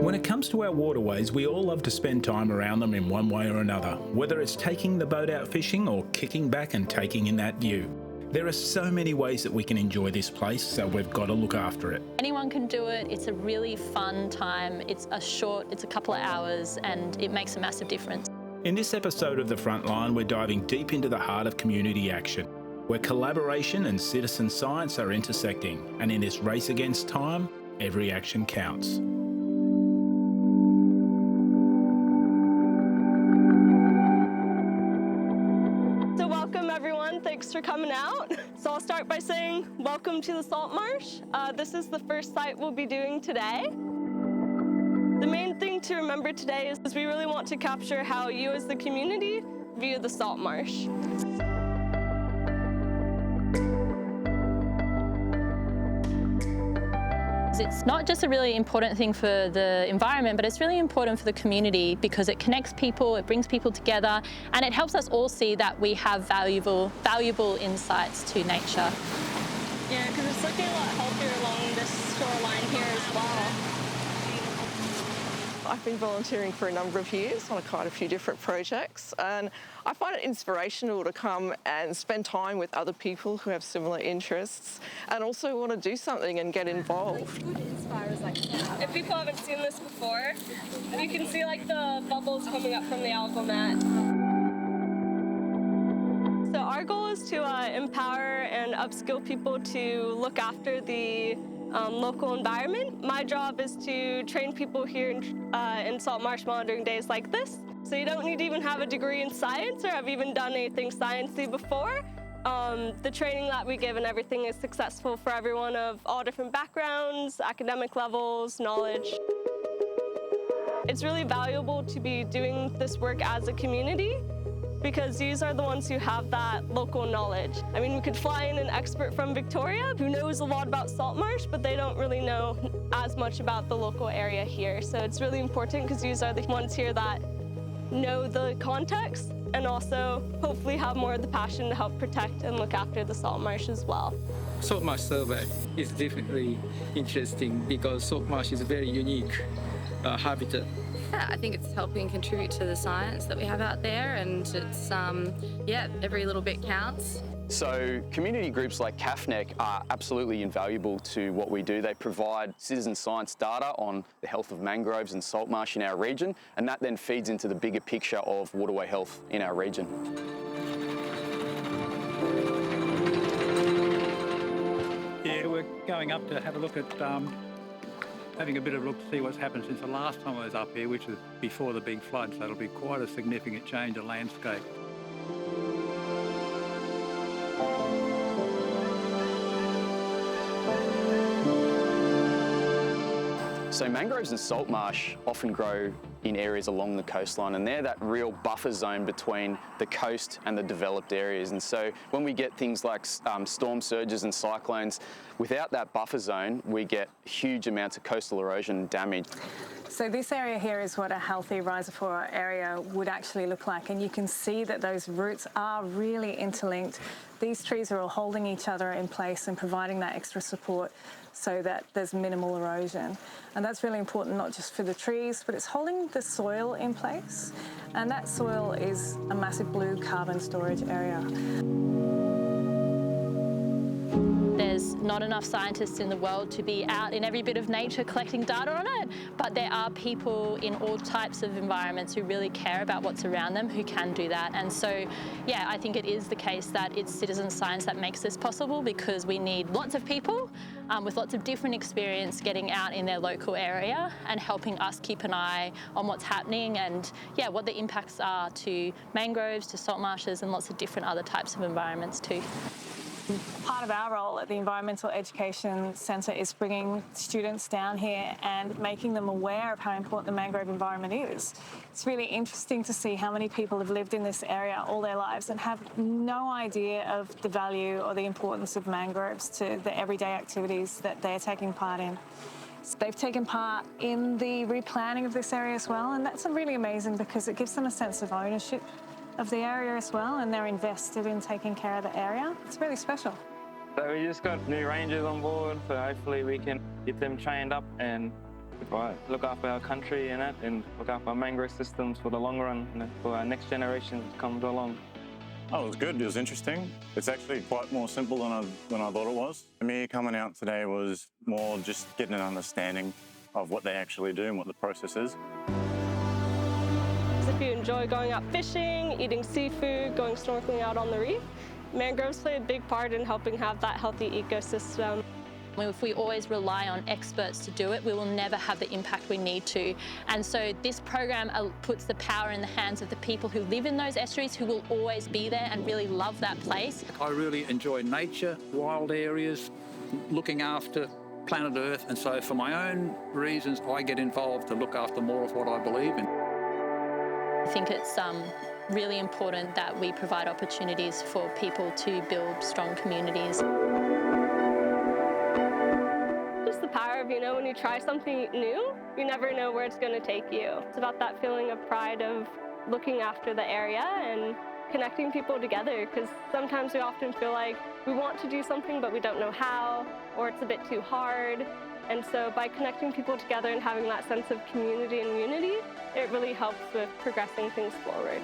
When it comes to our waterways, we all love to spend time around them in one way or another, whether it's taking the boat out fishing or kicking back and taking in that view. There are so many ways that we can enjoy this place, so we've got to look after it. Anyone can do it. It's a really fun time. It's a couple of hours, and it makes a massive difference. In this episode of The Frontline, we're diving deep into the heart of community action, where collaboration and citizen science are intersecting. And in this race against time, every action counts. So welcome everyone, thanks for coming out. So I'll start by saying welcome to the Salt Marsh. This is the first site we'll be doing today. The main thing to remember today is we really want to capture how you as the community view the Salt Marsh. It's not just a really important thing for the environment, but it's really important for the community because it connects people, it brings people together, and it helps us all see that we have valuable insights to nature. Yeah, because it's looking a lot healthier along this shoreline here as well. I've been volunteering for a number of years on quite a few different projects, and I find it inspirational to come and spend time with other people who have similar interests and also want to do something and get involved. If people haven't seen this before, you can see like the bubbles coming up from the algal mat. So our goal is to empower and upskill people to look after the local environment. My job is to train people here in salt marsh monitoring days like this. So you don't need to even have a degree in science or have even done anything sciencey before. The training that we give and everything is successful for everyone of all different backgrounds, academic levels, knowledge. It's really valuable to be doing this work as a community because these are the ones who have that local knowledge. I mean, we could fly in an expert from Victoria who knows a lot about salt marsh, but they don't really know as much about the local area here. So it's really important because these are the ones here that know the context and also hopefully have more of the passion to help protect and look after the salt marsh as well. Salt marsh survey is definitely interesting because salt marsh is a very unique habitat. Yeah, I think it's helping contribute to the science that we have out there, and it's, every little bit counts. So community groups like CAFNEC are absolutely invaluable to what we do. They provide citizen science data on the health of mangroves and salt marsh in our region, and that then feeds into the bigger picture of waterway health in our region. Yeah, we're going up to have a look at having a bit of a look to see what's happened since the last time I was up here, which was before the big flood, so it'll be quite a significant change of landscape. So mangroves and salt marsh often grow in areas along the coastline, and they're that real buffer zone between the coast and the developed areas. And so when we get things like storm surges and cyclones, without that buffer zone, we get huge amounts of coastal erosion and damage. So this area here is what a healthy rhizophora area would actually look like, and you can see that those roots are really interlinked. These trees are all holding each other in place and providing that extra support so that there's minimal erosion. And that's really important not just for the trees, but it's holding the soil in place. And that soil is a massive blue carbon storage area. There's not enough scientists in the world to be out in every bit of nature collecting data on it, but there are people in all types of environments who really care about what's around them who can do that. And so, yeah, I think it is the case that it's citizen science that makes this possible because we need lots of people with lots of different experience getting out in their local area and helping us keep an eye on what's happening and, yeah, what the impacts are to mangroves, to salt marshes and lots of different other types of environments too. Part of our role at the Environmental Education Centre is bringing students down here and making them aware of how important the mangrove environment is. It's really interesting to see how many people have lived in this area all their lives and have no idea of the value or the importance of mangroves to the everyday activities that they're taking part in. So they've taken part in the replanting of this area as well, and that's really amazing because it gives them a sense of ownership of the area as well, and they're invested in taking care of the area. It's really special. So we just got new rangers on board, so hopefully we can get them trained up and if I look after our country and look after our mangrove systems for the long run and for our next generation to come along. Oh, it was good. It was interesting. It's actually quite more simple than I thought it was. For me, coming out today was more just getting an understanding of what they actually do and what the process is. If you enjoy going out fishing, eating seafood, going snorkeling out on the reef, mangroves play a big part in helping have that healthy ecosystem. If we always rely on experts to do it, we will never have the impact we need to. And so this program puts the power in the hands of the people who live in those estuaries, who will always be there and really love that place. I really enjoy nature, wild areas, looking after planet Earth, and so for my own reasons I get involved to look after more of what I believe in. I think it's really important that we provide opportunities for people to build strong communities. Just the power of, when you try something new, you never know where it's going to take you. It's about that feeling of pride of looking after the area and connecting people together, because sometimes we often feel like we want to do something but we don't know how, or it's a bit too hard. And so by connecting people together and having that sense of community and unity, it really helps with progressing things forward.